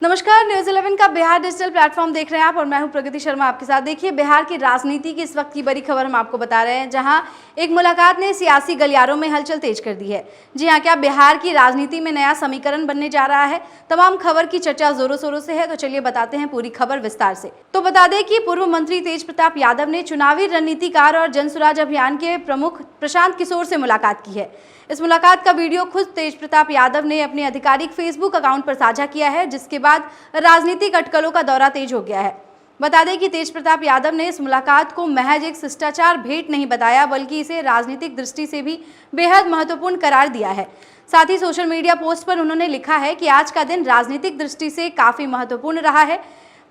नमस्कार, न्यूज़ 11 का Bihar digital platform देख रहे हैं आप और मैं हूं प्रगति शर्मा आपके साथ। देखिए, बिहार की राजनीति की इस वक्त की बड़ी खबर हम आपको बता रहे हैं, जहां एक मुलाकात ने सियासी गलियारों में हलचल तेज कर दी है। जी हां, क्या बिहार की राजनीति में नया समीकरण बनने जा रहा है? तमाम खबर की चर्चा जोरों शोरों से है, तो चलिए बताते हैं पूरी खबर विस्तार से। तो बता दें कि पूर्व मंत्री तेज प्रताप यादव ने चुनावी रणनीतिकार और जनसुराज अभियान के प्रमुख प्रशांत किशोर से मुलाकात की है। इस मुलाकात का वीडियो खुद तेज प्रताप यादव ने अपने आधिकारिक फेसबुक अकाउंट पर साझा किया है, जिसके बाद राजनीतिक अटकलों का दौरा तेज हो गया है। बता दें कि तेज प्रताप यादव ने इस मुलाकात को महज एक शिष्टाचार भेंट नहीं बताया, बल्कि इसे राजनीतिक दृष्टि से भी बेहद महत्वपूर्ण करार दिया है। साथ ही सोशल मीडिया पोस्ट पर उन्होंने लिखा है कि आज का दिन राजनीतिक दृष्टि से काफी महत्वपूर्ण रहा है।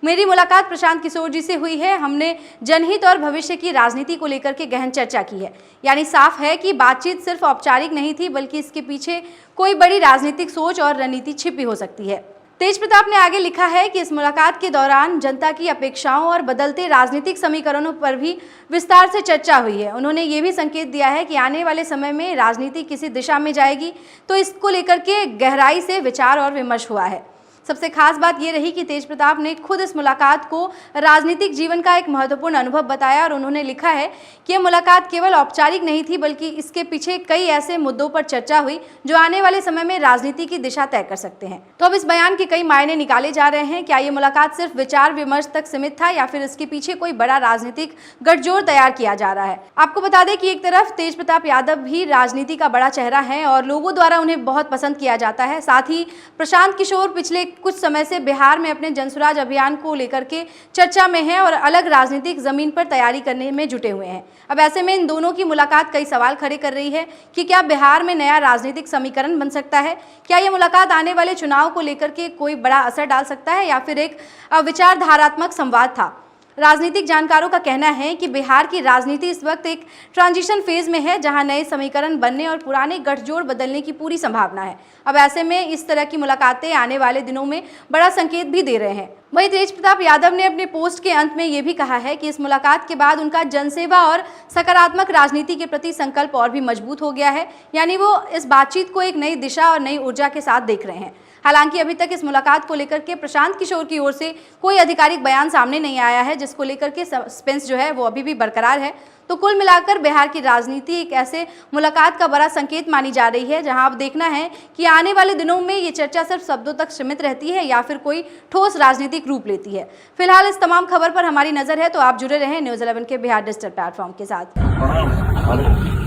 मेरी मुलाकात प्रशांत किशोर जी से हुई है। हमने जनहित और भविष्य की राजनीति को लेकर के गहन चर्चा की है। यानी साफ है कि बातचीत सिर्फ औपचारिक नहीं थी, बल्कि इसके पीछे कोई बड़ी राजनीतिक सोच और रणनीति छिपी हो सकती है। तेज प्रताप ने आगे लिखा है कि इस मुलाकात के दौरान जनता की अपेक्षाओं और बदलते राजनीतिक समीकरणों पर भी विस्तार से चर्चा हुई है। उन्होंने ये भी संकेत दिया है कि आने वाले समय में राजनीति किसी दिशा में जाएगी, तो इसको लेकर के गहराई से विचार और विमर्श हुआ है। सबसे खास बात यह रही कि तेज प्रताप ने खुद इस मुलाकात को राजनीतिक जीवन का एक महत्वपूर्ण अनुभव बताया और उन्होंने लिखा है कि यह मुलाकात केवल औपचारिक नहीं थी, बल्कि इसके पीछे कई ऐसे मुद्दों पर चर्चा हुई जो आने वाले समय में राजनीति की दिशा तय कर सकते हैं। तो अब इस बयान के कई मायने निकाले जा रहे हैं। क्या ये मुलाकात सिर्फ विचार विमर्श तक सीमित था, या फिर इसके पीछे कोई बड़ा राजनीतिक गठजोड़ तैयार किया जा रहा है? आपको बता दें कि एक तरफ तेज प्रताप यादव भी राजनीति का बड़ा चेहरा है और लोगों द्वारा उन्हें बहुत पसंद किया जाता है। साथ ही प्रशांत किशोर पिछले कुछ समय से बिहार में अपने जनसुराज अभियान को लेकर के चर्चा में हैं और अलग राजनीतिक जमीन पर तैयारी करने में जुटे हुए हैं। अब ऐसे में इन दोनों की मुलाकात कई सवाल खड़े कर रही है कि क्या बिहार में नया राजनीतिक समीकरण बन सकता है? क्या यह मुलाकात आने वाले चुनाव को लेकर के कोई बड़ा असर डाल सकता है, या फिर एक विचारधारात्मक संवाद था? राजनीतिक जानकारों का कहना है कि बिहार की राजनीति इस वक्त एक ट्रांजिशन फेज में है, जहां नए समीकरण बनने और पुराने गठजोड़ बदलने की पूरी संभावना है। अब ऐसे में इस तरह की मुलाकातें आने वाले दिनों में बड़ा संकेत भी दे रहे हैं। वहीं तेज प्रताप यादव ने अपने पोस्ट के अंत में ये भी कहा है कि इस मुलाकात के बाद उनका जनसेवा और सकारात्मक राजनीति के प्रति संकल्प और भी मजबूत हो गया है। यानी वो इस बातचीत को एक नई दिशा और नई ऊर्जा के साथ देख रहे हैं। हालांकि अभी तक इस मुलाकात को लेकर के प्रशांत किशोर की ओर से कोई आधिकारिक बयान सामने नहीं आया है, जिसको लेकर के सस्पेंस जो है वो अभी भी बरकरार है। तो कुल मिलाकर बिहार की राजनीति एक ऐसे मुलाकात का बड़ा संकेत मानी जा रही है, जहां अब देखना है कि आने वाले दिनों में ये चर्चा सिर्फ शब्दों तक सीमित रहती है या फिर कोई ठोस राजनीतिक रूप लेती है। फिलहाल इस तमाम खबर पर हमारी नजर है, तो आप जुड़े रहें न्यूज़ 11 के बिहार डिजिटल प्लेटफॉर्म के साथ।